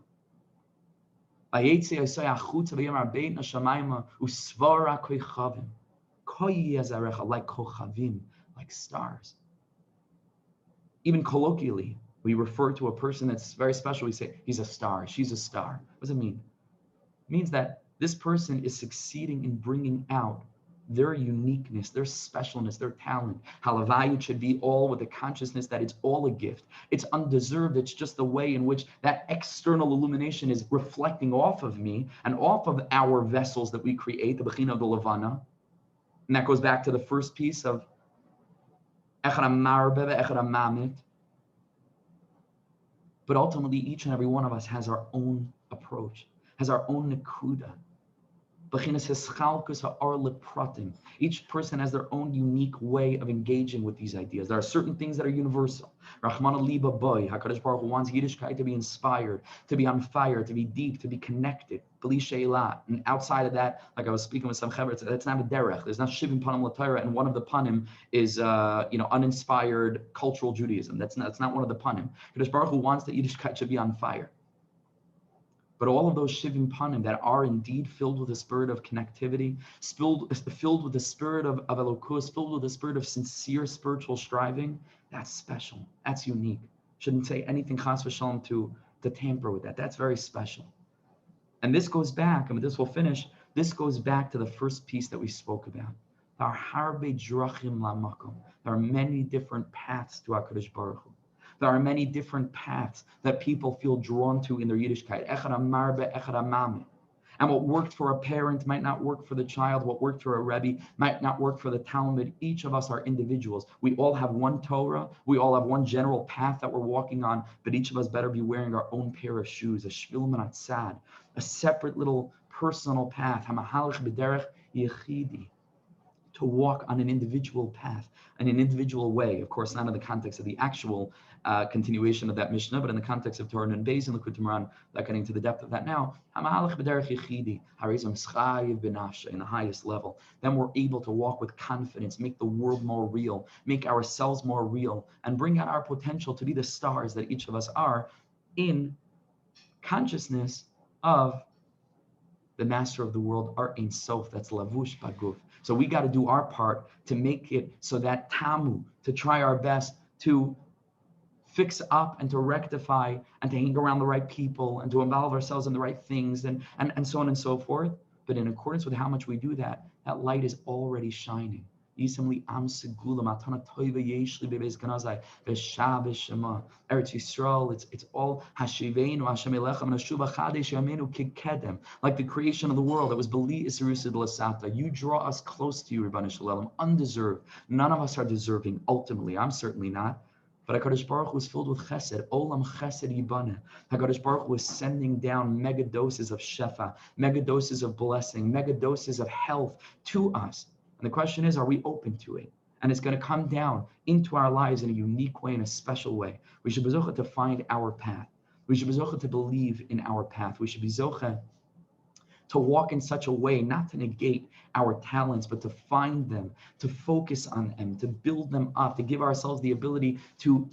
Speaker 1: Vayetze Yosei achutza v'yamar beit hashamayim usvara kochavim. Ko yezarecha, like kochavim, like stars. Even colloquially, we refer to a person that's very special. We say, he's a star, she's a star. What does it mean? It means that this person is succeeding in bringing out their uniqueness, their specialness, their talent. Halavayut should be all with the consciousness that it's all a gift. It's undeserved. It's just the way in which that external illumination is reflecting off of me and off of our vessels that we create, the Bechina of the Levana. And that goes back to the first piece of Echad HaMarbe ve'Echad HaMamit. But ultimately, each and every one of us has our own approach, has our own nekuda. Each person has their own unique way of engaging with these ideas. There are certain things that are universal. Rahman Liba Boy, HaKadosh Baruch Hu wants Yiddishkeit to be inspired, to be on fire, to be deep, to be connected. And outside of that, like I was speaking with some chaver, that's not a derech. There's not shivim panim l'Torah, and one of the panim is uninspired cultural Judaism. That's not one of the panim. HaKadosh Baruch Hu wants that Yiddishkeit should be on fire. But all of those shivim panim that are indeed filled with the spirit of connectivity, filled with the spirit of elokus, filled with the spirit of sincere spiritual striving, that's special. That's unique. Shouldn't say anything chas v'shalom to tamper with that. That's very special. And this goes back, this will finish, this goes back to the first piece that we spoke about. There are harbe drachim lamakom. There are many different paths to HaKadosh Baruch Hu. There are many different paths that people feel drawn to in their Yiddishkeit. Echad HaMarbe, Echad HaMamit. And what worked for a parent might not work for the child. What worked for a Rebbe might not work for the Talmud. Each of us are individuals. We all have one Torah. We all have one general path that we're walking on, but each of us better be wearing our own pair of shoes, a shvil manatzad, a separate little personal path, hamahalach b'derech yechidi, to walk on an individual path, in an individual way. Of course, not in the context of the actual continuation of that Mishnah, but in the context of Torah and Beis and Likutei Moharan, not getting to the depth of that now. In the highest level, then we're able to walk with confidence, make the world more real, make ourselves more real, and bring out our potential to be the stars that each of us are in consciousness of the master of the world, our Ein Sof, that's lavush baguf. So we got to do our part to make it so that tamu, to try our best to fix up and to rectify and to hang around the right people and to involve ourselves in the right things and so on and so forth. But in accordance with how much we do that, that light is already shining. Eretz Yisrael, it's all Hashiveinu, Hashem Elechem, Nashuva Chadesh Yamenu Kikedem, like the creation of the world that was Beli Isirusid Lasata. You draw us close to you, Ribbana Shalom, undeserved. None of us are deserving. Ultimately, I'm certainly not. But HaKadosh Baruch Hu was filled with chesed. Olam chesed yibana. HaKadosh Baruch Hu was sending down mega doses of shefa, mega doses of blessing, mega doses of health to us. And the question is, are we open to it? And it's going to come down into our lives in a unique way, in a special way. We should be zocheh to find our path. We should be zocheh to believe in our path. We should be zocheh to walk in such a way, not to negate our talents, but to find them, to focus on them, to build them up, to give ourselves the ability to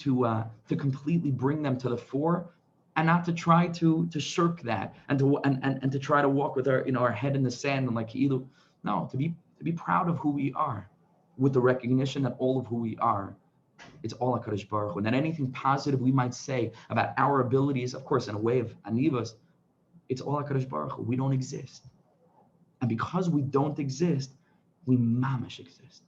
Speaker 1: completely bring them to the fore, and not to try to shirk that and to try to walk with our head in the sand and like no, to be proud of who we are, with the recognition that all of who we are, it's all HaKadosh Baruch Hu. And that anything positive we might say about our abilities, of course, in a way of anivos, it's all HaKadosh Baruch Hu. We don't exist. And because we don't exist, we mamish exist.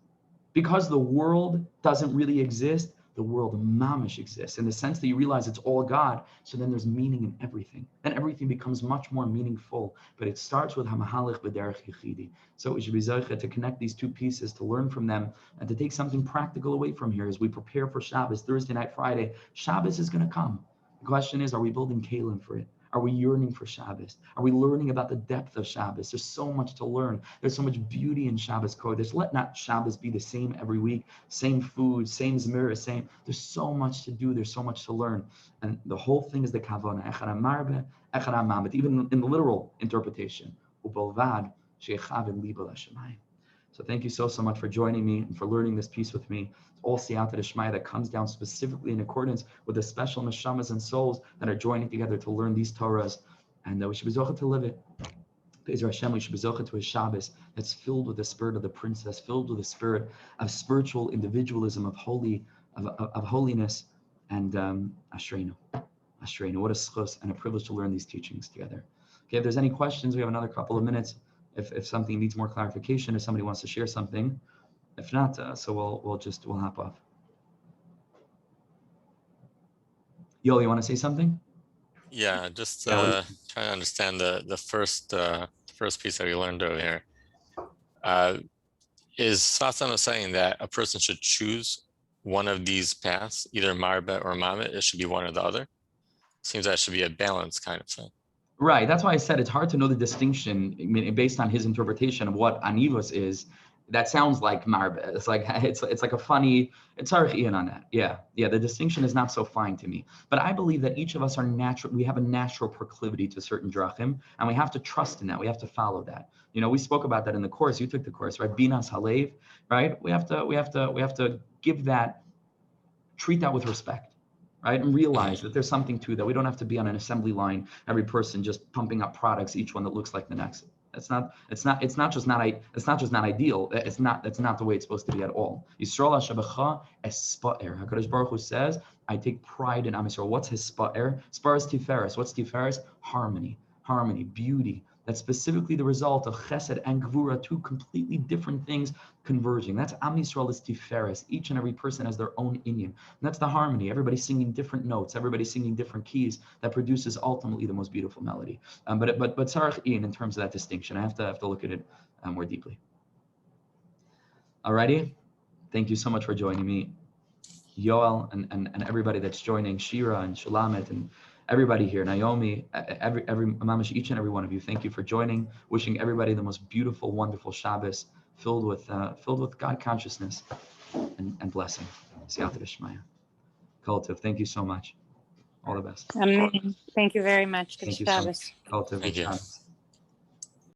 Speaker 1: Because the world doesn't really exist, the world mamish exists in the sense that you realize it's all God. So then there's meaning in everything. Then everything becomes much more meaningful. But it starts with hamahalich b'derech yichidi. So we should be zocheh to connect these two pieces, to learn from them, and to take something practical away from here as we prepare for Shabbos, Thursday night, Friday. Shabbos is going to come. The question is, are we building kalim for it? Are we yearning for Shabbos? Are we learning about the depth of Shabbos? There's so much to learn. There's so much beauty in Shabbos Kodesh. Let not Shabbos be the same every week, same food, same zmira, same. There's so much to do. There's so much to learn. And the whole thing is the kavana. Echad marbe, echad mamit. Even in the literal interpretation. Ubolvad she'echaved liba l'shamayim. So thank you so much for joining me and for learning this piece with me. It's all siyata d'shmaya that comes down specifically in accordance with the special neshamas and souls that are joining together to learn these Torahs. And we should be zocheh to live it. Be'ezer Hashem, we should be zocheh to a Shabbos that's filled with the spirit of the princess, filled with the spirit of spiritual individualism, of holiness, and Ashreinu. Ashreinu. What a schus and a privilege to learn these teachings together. Okay, if there's any questions, we have another couple of minutes. If something needs more clarification, if somebody wants to share something. If not, so we'll hop off. Yo, you want to say something?
Speaker 2: Yeah, just trying to understand the first piece that we learned over here. Is Sefas Emes saying that a person should choose one of these paths, either marbe or mamet? It should be one or the other. Seems that should be a balance kind of thing.
Speaker 1: Right. That's why I said it's hard to know the distinction. I mean, based on his interpretation of what anivos is. That sounds like marbe. It's like a funny. It's archian on that. Yeah. The distinction is not so fine to me. But I believe that each of us are natural. We have a natural proclivity to certain drachim, and we have to trust in that. We have to follow that. We spoke about that in the course. You took the course, right? Binas halev, right? We have to give that, treat that with respect. Right, and realize that there's something to that. We don't have to be on an assembly line, every person just pumping up products, each one that looks like the next. It's not just not ideal. That's not the way it's supposed to be at all. Yisrael Hashabacha espa'er. HaKadosh Baruch Hu says, I take pride in Am Yisrael. What's his spa'er? Spa'er is tiferes. What's tiferes? Harmony, beauty. That's specifically the result of chesed and gvura, two completely different things converging. That's Am Yisrael is tiferes. Each and every person has their own inyan. And that's the harmony. Everybody's singing different notes. Everybody's singing different keys. That produces ultimately the most beautiful melody. But tzarich in terms of that distinction, I have to look at it more deeply. Alrighty. Thank you so much for joining me, Yoel, and everybody that's joining, Shira and Shalamet and everybody here, Naomi, every mamash, each and every one of you. Thank you for joining. Wishing everybody the most beautiful, wonderful Shabbos, filled with God consciousness and blessing. Siyata d'shmaya. Koltov, thank you so much. All the best.
Speaker 3: Thank you very much. Good
Speaker 1: Thank
Speaker 3: Shabbos.
Speaker 1: you so much. Koltov, good Shabbos.